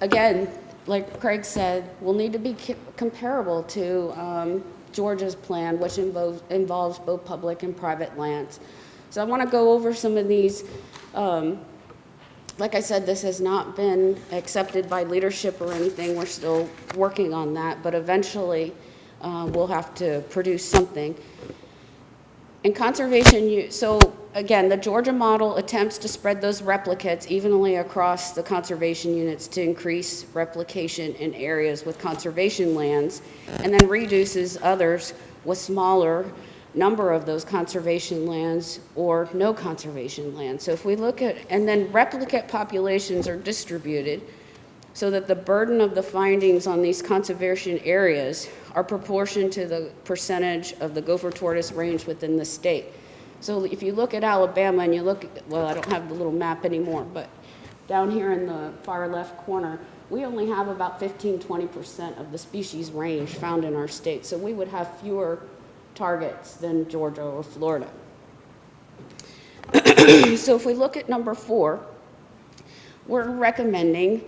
again, like Craig said, will need to be comparable to Georgia's plan, which involves both public and private lands. So I want to go over some of these. Like I said, this has not been accepted by leadership or anything. We're still working on that, but eventually we'll have to produce something. In conservation, so again, the Georgia model attempts to spread those replicates evenly across the conservation units to increase replication in areas with conservation lands, and then reduces others with smaller number of those conservation lands or no conservation land. So if we look at, and then replicate populations are distributed so that the burden of the findings on these conservation areas are proportioned to the percentage of the gopher tortoise range within the state. So if you look at Alabama and you look, well, I don't have the little map anymore, but down here in the far left corner, we only have about 15–20% of the species range found in our state. So we would have fewer targets than Georgia or Florida. So if we look at number 4, we're recommending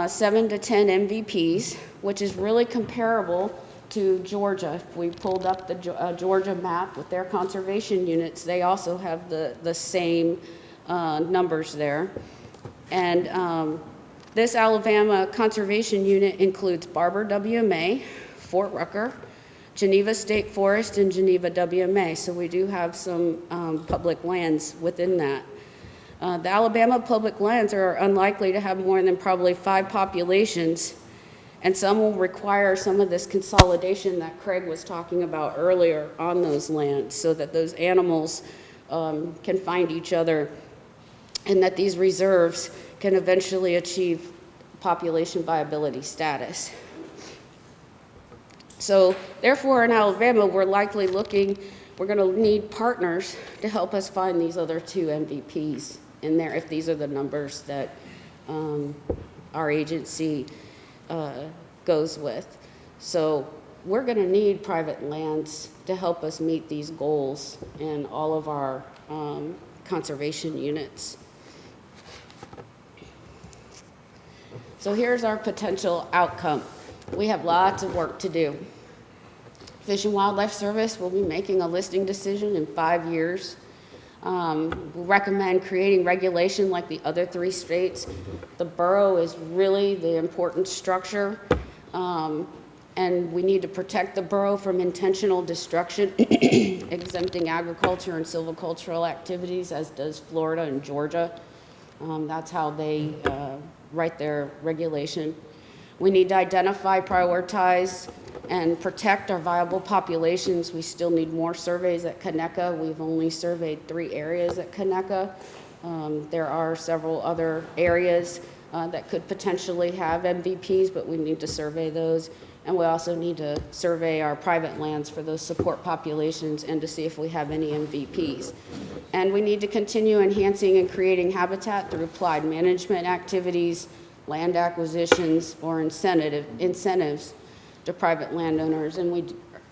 7 to 10 MVPs, which is really comparable to Georgia. If we pulled up the Georgia map with their conservation units, they also have the same numbers there. And this Alabama conservation unit includes Barber WMA, Fort Rucker, Geneva State Forest, and Geneva WMA. So we do have some public lands within that. The Alabama public lands are unlikely to have more than probably 5 populations, and some will require some of this consolidation that Craig was talking about earlier on those lands so that those animals can find each other and that these reserves can eventually achieve population viability status. So therefore in Alabama, we're likely looking, we're going to need partners to help us find these other 2 MVPs in there if these are the numbers that our agency goes with. So we're going to need private lands to help us meet these goals in all of our conservation units. So here's our potential outcome. We have lots of work to do. Fish and Wildlife Service will be making a listing decision in 5 years. We recommend creating regulation like the other 3 states. The burrow is really the important structure, and we need to protect the burrow from intentional destruction, exempting agriculture and silvicultural activities, as does Florida and Georgia. That's how they write their regulation. We need to identify, prioritize, and protect our viable populations. We still need more surveys at Conecuh. We've only surveyed 3 areas at Conecuh. There are several other areas that could potentially have MVPs, but we need to survey those. And we also need to survey our private lands for those support populations and to see if we have any MVPs. And we need to continue enhancing and creating habitat through applied management activities, land acquisitions, or incentives to private landowners. And we're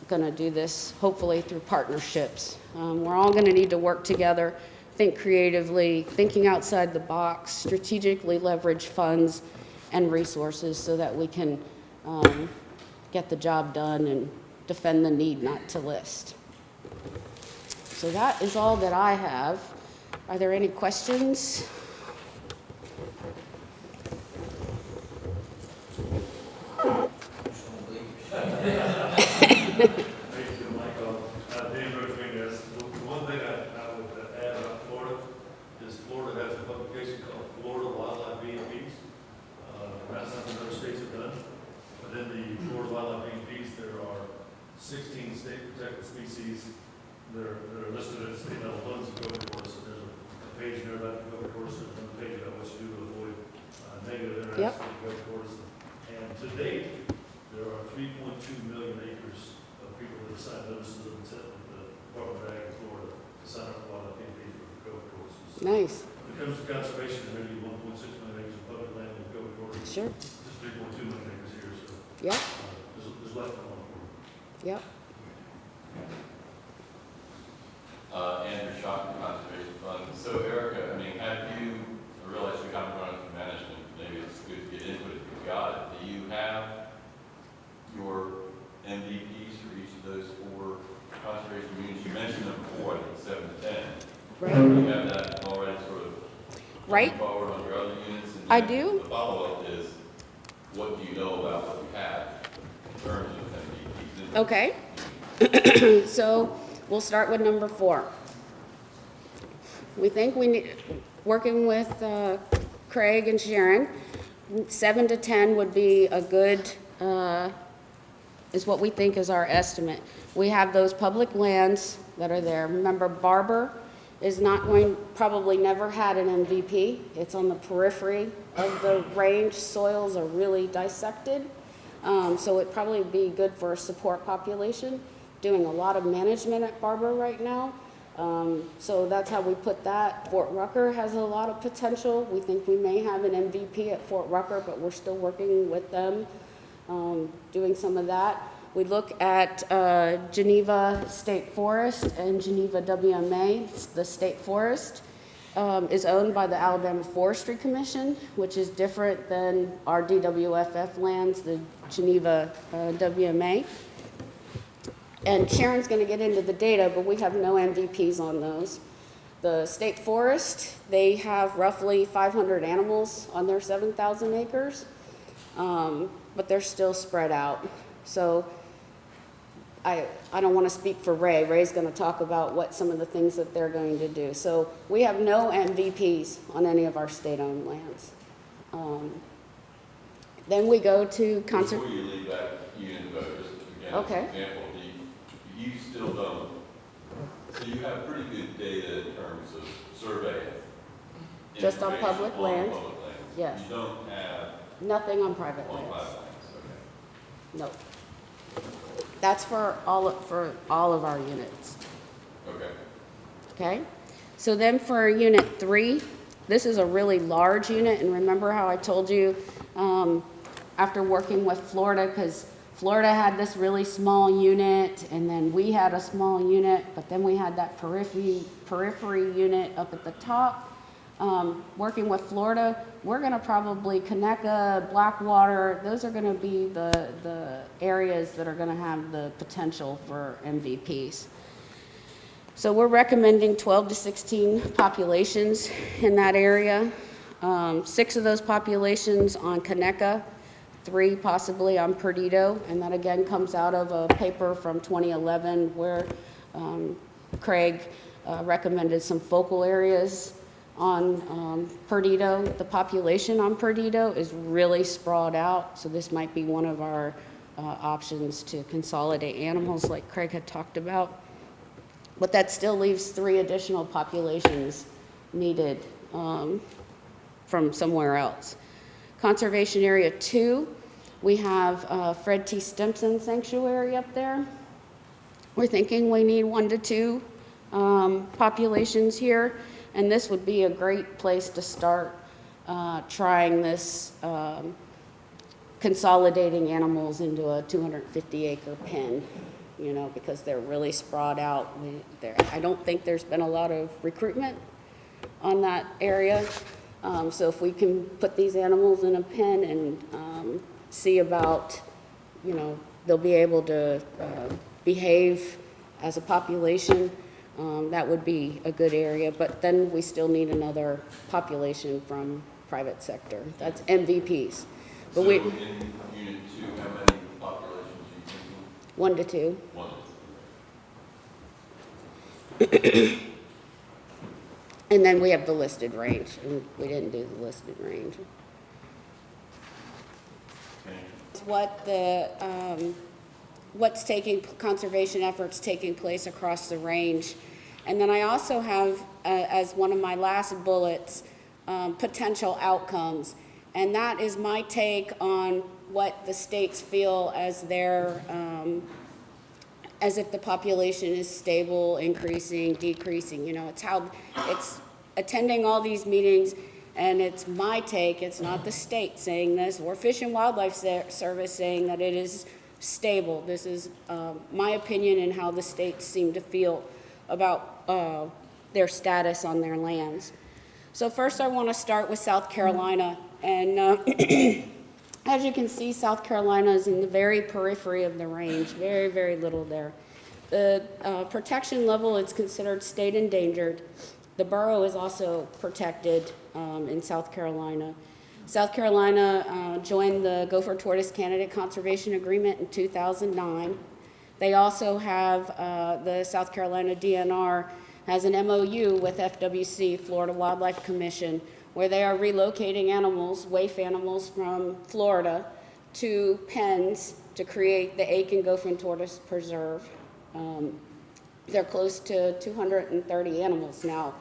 going to do this hopefully through partnerships. We're all going to need to work together, think creatively, thinking outside the box, strategically leverage funds and resources so that we can get the job done and defend the need not to list. So that is all that I have. Are there any questions? that are listed as state level ones of Gopher Tortoise. So there's a page there about the Gopher Tortoise and a page about what you do to avoid negative interaction with Gopher Tortoise. And to date, there are 3.2 million acres of people that have signed notices of intent with the Department of Ag in Florida to sign up for wildlife PMPs for Gopher Tortoises. Nice. When it comes to conservation, there may be 1.6 million acres of public land with Gopher Tortoise. Sure. Just 3.2 million acres here. So Yep. there's less than one for. Yep. Andrew Shock, the Conservation Fund. So Erica, I mean, have you, I realize you haven't run it through management, maybe it's good to get input if you You have that already sort of Right? forward on your other units? And I then do. The follow-up is, what do you know about what you have in terms of MVPs? Okay. So we'll start with number 4. We think we need, working with Craig and Sharon, 7 to 10 would be a good, is what we think is our estimate. We have those public lands that are there. Remember, Barber is not going, probably never had an MVP. It's on the periphery of the range. Soils are really dissected. So it'd probably be good for a support population. Doing a lot of management at Barber right now. So that's how we put that. Fort Rucker has a lot of potential. We think we may have an MVP at Fort Rucker, but we're still working with them, doing some of that. We look at Geneva State Forest and Geneva WMA. The state forest is owned by the Alabama Forestry Commission, which is different than our DWFF lands, the Geneva WMA. And Sharon's going to get into the data, but we have no MVPs on those. The state forest, they have roughly 500 animals on their 7,000 acres, but they're still spread out. So I don't want to speak for Ray. Ray's going to talk about what some of the things that they're going to do. So we have no MVPs on any of our state-owned lands. Then we go to Before you leave that unit vote, just again, Okay. as an example, you still don't, so you have pretty good data in terms of survey. Just on information public on land? public lands. Yes. You don't have Nothing on private on lands. private lands, No. That's for all of our units. okay. Okay? So then for unit 3, this is a really large unit, and remember how I told you after working with Florida, because Florida had this really small unit, and then we had a small unit, but then we had that periphery unit up at the top. Working with Florida, we're going to probably Conecuh, Blackwater, those are going to be the areas that are going to have the potential for MVPs. So we're recommending 12 to 16 populations in that area. 6 of those populations on Conecuh, 3 possibly on Perdido, and that again comes out of a paper from 2011 where Craig recommended some focal areas on Perdido. The population on Perdido is really sprawled out, so this might be one of our options to consolidate animals like Craig had talked about. But that still leaves 3 additional populations needed from somewhere else. Conservation Area 2, we have Fred T. Stimson Sanctuary up there. We're thinking we need 1 to 2 populations here, and this would be a great place to start trying this consolidating animals into a 250-acre pen, you know, because they're really sprawled out. I don't think there's been a lot of recruitment on that area. So if we can put these animals in a pen and see about, you know, they'll be able to behave as a population, that would be a good area. But then we still need another population from private sector. That's MVPs. But So we, in Unit 2, how many populations are you thinking? 1 to 2. 1 to 2. And then we have the listed range, and we didn't do the listed range. Okay. What the, what's taking, conservation efforts taking place across the range. And then I also have, as one of my last bullets, potential outcomes. And that is my take on what the states feel as their, as if the population is stable, increasing, decreasing. You know, it's how, it's attending all these meetings, and it's my take, it's not the state saying this, or Fish and Wildlife Service saying that it is stable. This is my opinion and how the states seem to feel about their status on their lands. So first I want to start with South Carolina, and as you can see, South Carolina is in the very periphery of the range, very, very little there. The protection level is considered state endangered. The burrow is also protected in South Carolina. South Carolina joined the Gopher Tortoise Candidate Conservation Agreement in 2009. They also have, the South Carolina DNR has an MOU with FWC, Florida Wildlife Commission, where they are relocating animals, waif animals from Florida to pens to create the Aiken Gopher Tortoise Preserve. They're close to 230 animals now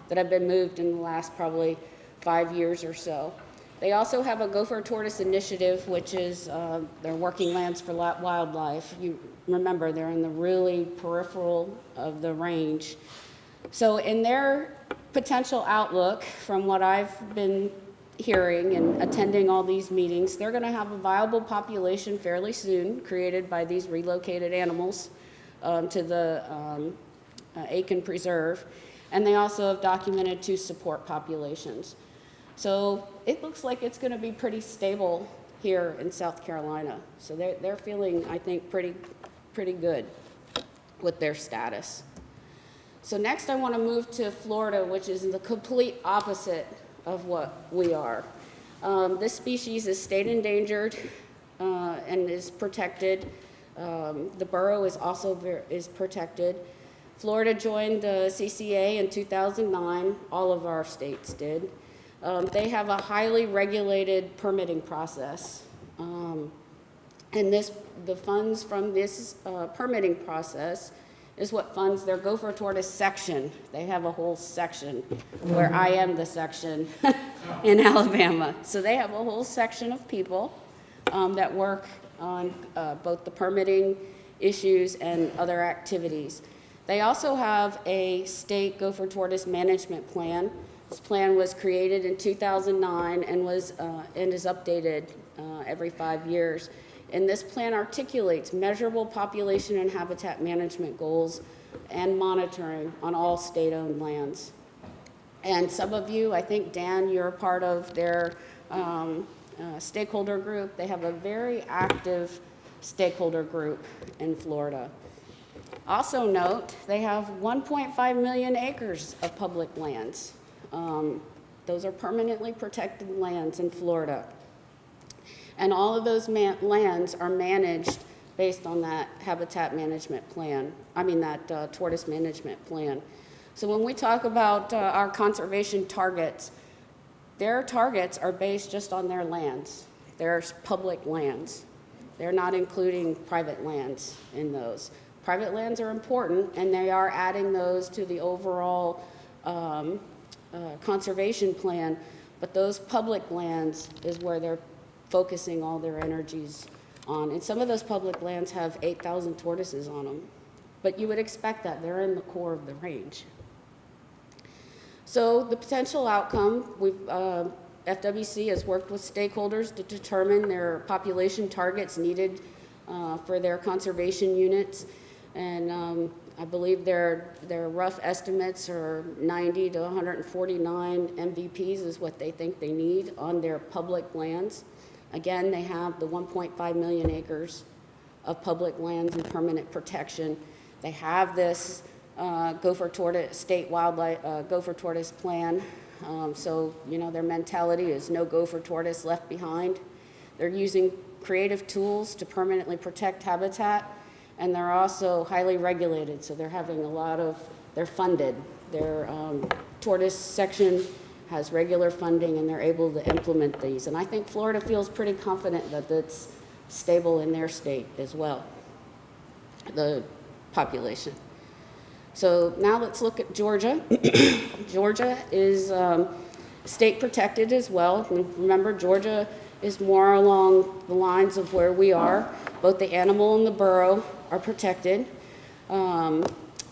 that have been moved in the last probably 5 years or so. They also have a Gopher Tortoise Initiative, which is their working lands for wildlife. You remember, they're in the really peripheral of the range. So in their potential outlook, from what I've been hearing and attending all these meetings, they're going to have a viable population fairly soon created by these relocated animals to the Aiken Preserve. And they also have documented 2 support populations. So it looks like it's going to be pretty stable here in South Carolina. So they're feeling, I think, pretty good with their status. So next I want to move to Florida, which is the complete opposite of what we are. This species is state endangered and is protected. The burrow is also is protected. Florida joined the CCA in 2009. All of our states did. They have a highly regulated permitting process. And the funds from this permitting process is what funds their Gopher Tortoise section. They have a whole section where I am the section in Alabama. So they have a whole section of people that work on both the permitting issues and other activities. They also have a state Gopher Tortoise management plan. This plan was created in 2009 and is updated every 5 years. And this plan articulates measurable population and habitat management goals and monitoring on all state-owned lands. And some of you, I think, Dan, you're a part of their stakeholder group. They have a very active stakeholder group in Florida. Also note, they have 1.5 million acres of public lands. Those are permanently protected lands in Florida. And all of those lands are managed based on that habitat management plan, that tortoise management plan. So when we talk about our conservation targets, their targets are based just on their lands. They're public lands. They're not including private lands in those. Private lands are important, and they are adding those to the overall conservation plan, but those public lands is where they're focusing all their energies on. And some of those public lands have 8,000 tortoises on them, but you would expect that. They're in the core of the range. So the potential outcome, FWC has worked with stakeholders to determine their population targets needed for their conservation units. And I believe their rough estimates are 90 to 149 MVPs is what they think they need on their public lands. Again, they have the 1.5 million acres of public lands in permanent protection. They have this Gopher Tortoise state wildlife Gopher Tortoise plan. So their mentality is no Gopher Tortoise left behind. They're using creative tools to permanently protect habitat, and they're also highly regulated. So they're having they're funded. Their tortoise section has regular funding, and they're able to implement these. And I think Florida feels pretty confident that it's stable in their state as well, the population. So now let's look at Georgia. Georgia is state protected as well. Remember, Georgia is more along the lines of where we are. Both the animal and the burrow are protected.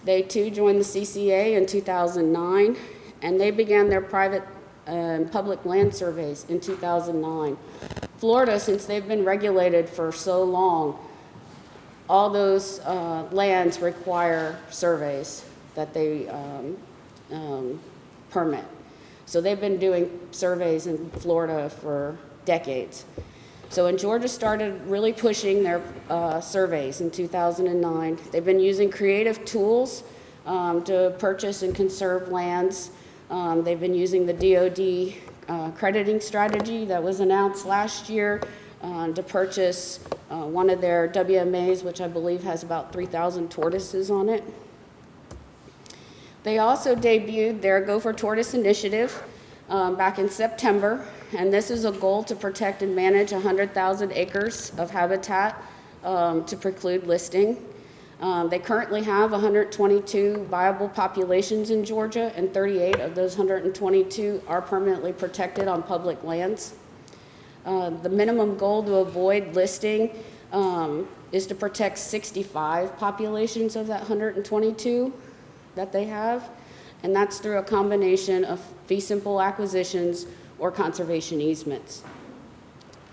They too joined the CCA in 2009, and they began their private and public land surveys in 2009. Florida, since they've been regulated for so long, all those lands require surveys that they permit. So they've been doing surveys in Florida for decades. So when Georgia started really pushing their surveys in 2009, they've been using creative tools to purchase and conserve lands. They've been using the DoD crediting strategy that was announced last year to purchase one of their WMAs, which I believe has about 3,000 tortoises on it. They also debuted their Gopher Tortoise Initiative back in September, and this is a goal to protect and manage 100,000 acres of habitat to preclude listing. They currently have 122 viable populations in Georgia, and 38 of those 122 are permanently protected on public lands. The minimum goal to avoid listing is to protect 65 populations of that 122 that they have, and that's through a combination of fee simple acquisitions or conservation easements.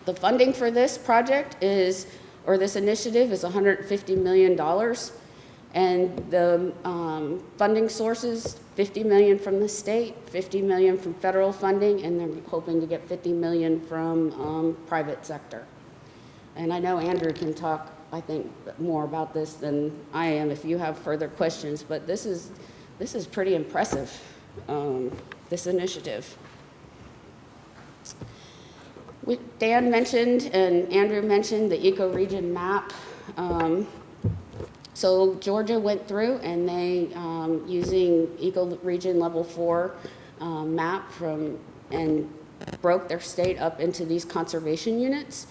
The funding for this project is, or this initiative, is $150 million, and the funding sources, $50 million from the state, $50 million from federal funding, and they're hoping to get $50 million from private sector. And I know Andrew can talk, I think, more about this than I am if you have further questions, but this is pretty impressive, this initiative. Dan mentioned and Andrew mentioned the ecoregion map. So Georgia went through and they, using ecoregion level 4 map and broke their state up into these conservation units.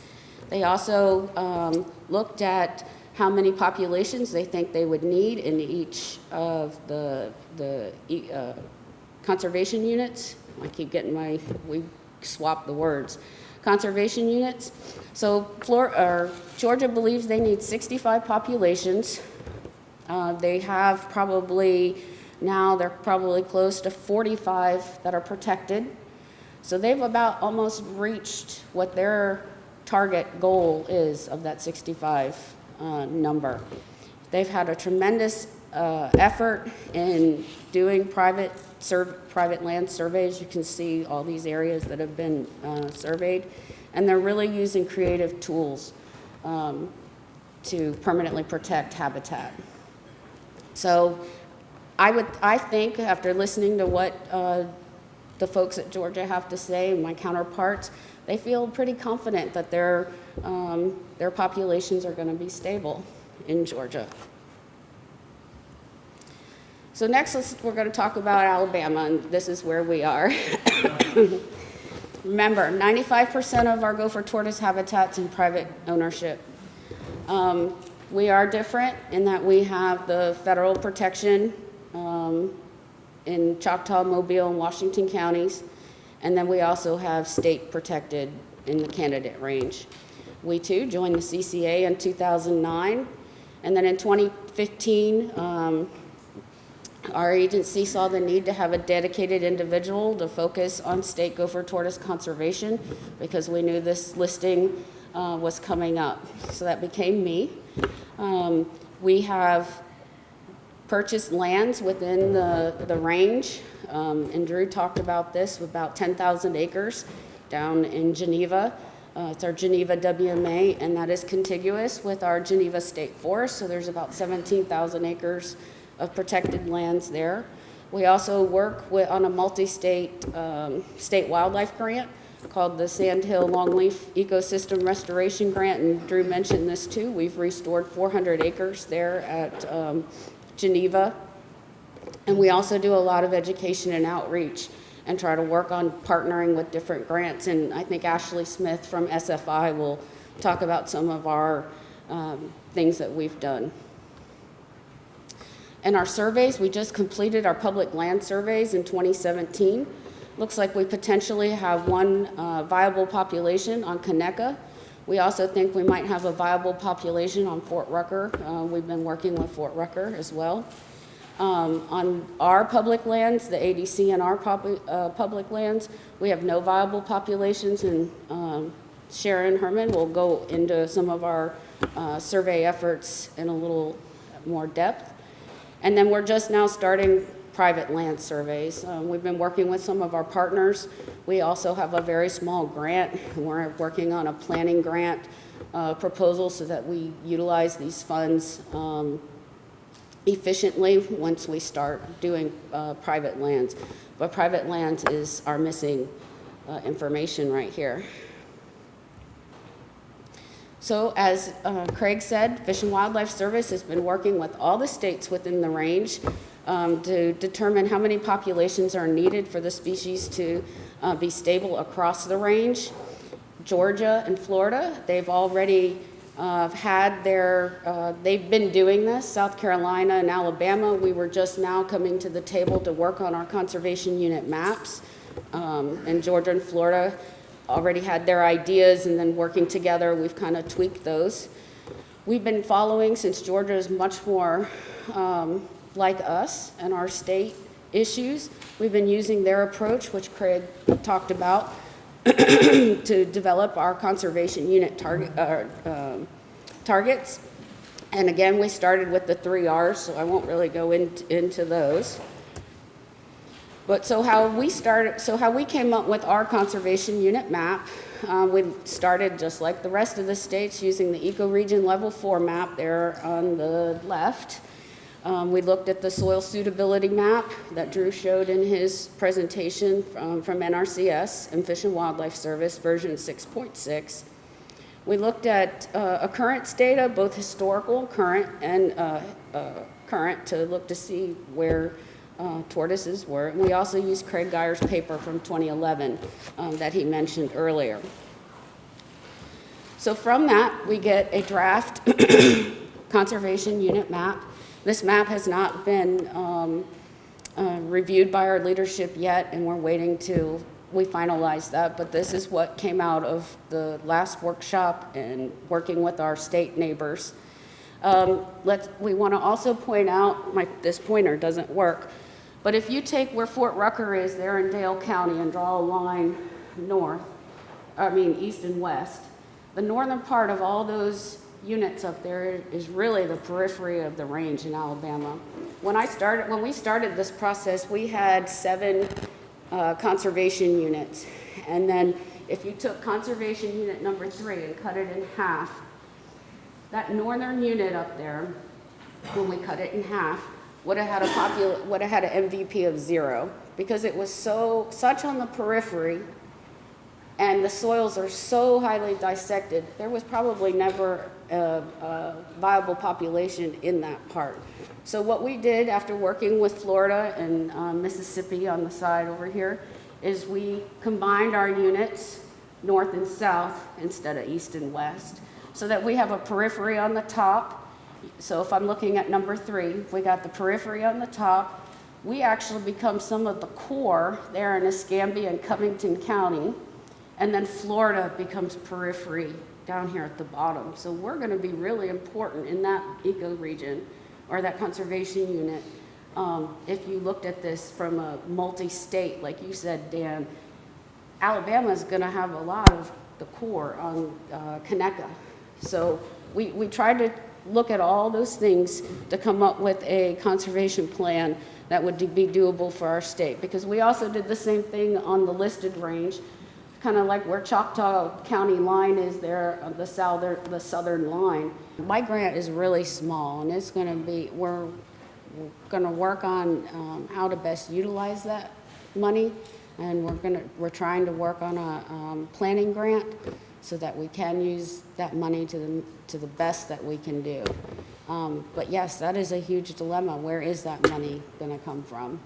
They also looked at how many populations they think they would need in each of the conservation units. I keep getting we swapped the words. Conservation units. So Georgia believes they need 65 populations. They have they're probably close to 45 that are protected. So they've about almost reached what their target goal is of that 65 number. They've had a tremendous effort in doing private land surveys. You can see all these areas that have been surveyed, and they're really using creative tools to permanently protect habitat. So I think after listening to what the folks at Georgia have to say, my counterparts, they feel pretty confident that their populations are going to be stable in Georgia. So next, we're going to talk about Alabama, and this is where we are. Remember, 95% of our gopher tortoise habitat's in private ownership. We are different in that we have the federal protection in Choctaw, Mobile, and Washington counties, and then we also have state protected in the candidate range. We too joined the CCA in 2009, and then in 2015, our agency saw the need to have a dedicated individual to focus on state gopher tortoise conservation because we knew this listing was coming up. So that became me. We have purchased lands within the range, and Drew talked about this, about 10,000 acres down in Geneva. It's our Geneva WMA, and that is contiguous with our Geneva State Forest, so there's about 17,000 acres of protected lands there. We also work on a multi-state state wildlife grant called the Sandhill Longleaf Ecosystem Restoration Grant, and Drew mentioned this too. We've restored 400 acres there at Geneva, and we also do a lot of education and outreach and try to work on partnering with different grants, and I think Ashley Smith from SFI will talk about some of our things that we've done. And our surveys, we just completed our public land surveys in 2017. Looks like we potentially have one viable population on Conecuh. We also think we might have a viable population on Fort Rucker. We've been working with Fort Rucker as well. On our public lands, the ADCNR public lands, we have no viable populations, and Sharon Herman will go into some of our survey efforts in a little more depth. And then we're just now starting private land surveys. We've been working with some of our partners. We also have a very small grant. We're working on a planning grant proposal so that we utilize these funds efficiently once we start doing private lands. But private lands is our missing information right here. So as Craig said, Fish and Wildlife Service has been working with all the states within the range to determine how many populations are needed for the species to be stable across the range. Georgia and Florida, they've already they've been doing this. South Carolina and Alabama, we were just now coming to the table to work on our conservation unit maps. And Georgia and Florida already had their ideas, and then working together, we've kind of tweaked those. We've been following, since Georgia is much more like us and our state issues, we've been using their approach, which Craig talked about, to develop our conservation unit targets. And again, we started with the 3 R's, so I won't really go into those. But so how we came up with our conservation unit map, we started just like the rest of the states using the ecoregion level 4 map there on the left. We looked at the soil suitability map that Drew showed in his presentation from NRCS and Fish and Wildlife Service, version 6.6. We looked at occurrence data, both historical, current, and current, to look to see where tortoises were. And we also used Craig Geyer's paper from 2011 that he mentioned earlier. So from that, we get a draft conservation unit map. This map has not been reviewed by our leadership yet, and we're waiting till we finalize that, but this is what came out of the last workshop and working with our state neighbors. We want to also point out, this pointer doesn't work, but if you take where Fort Rucker is there in Dale County and draw a line east and west, the northern part of all those units up there is really the periphery of the range in Alabama. When we started this process, we had 7 conservation units. And then if you took conservation unit number 3 and cut it in half, that northern unit up there, when we cut it in half, would have had an MVP of 0, because it was such on the periphery and the soils are so highly dissected, there was probably never a viable population in that part. So what we did after working with Florida and Mississippi on the side over here is we combined our units north and south instead of east and west, so that we have a periphery on the top. So if I'm looking at number 3, we got the periphery on the top. We actually become some of the core there in Escambia and Covington County, and then Florida becomes periphery down here at the bottom. So we're going to be really important in that ecoregion, or that conservation unit. If you looked at this from a multi-state, like you said, Dan, Alabama's going to have a lot of the core on Conecuh. So we tried to look at all those things to come up with a conservation plan that would be doable for our state, because we also did the same thing on the listed range, kind of like where Choctaw County line is there, the southern line. My grant is really small, and it's going to be, we're going to work on how to best utilize that money, and we're trying to work on a planning grant so that we can use that money to the best that we can do. But yes, that is a huge dilemma. Where is that money going to come from?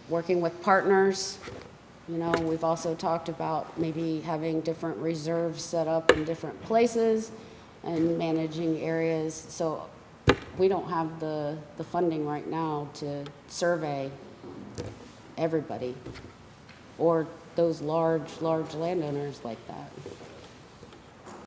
Working with partners. We've also talked about maybe having different reserves set up in different places and managing areas. So we don't have the funding right now to survey everybody or those large landowners like that.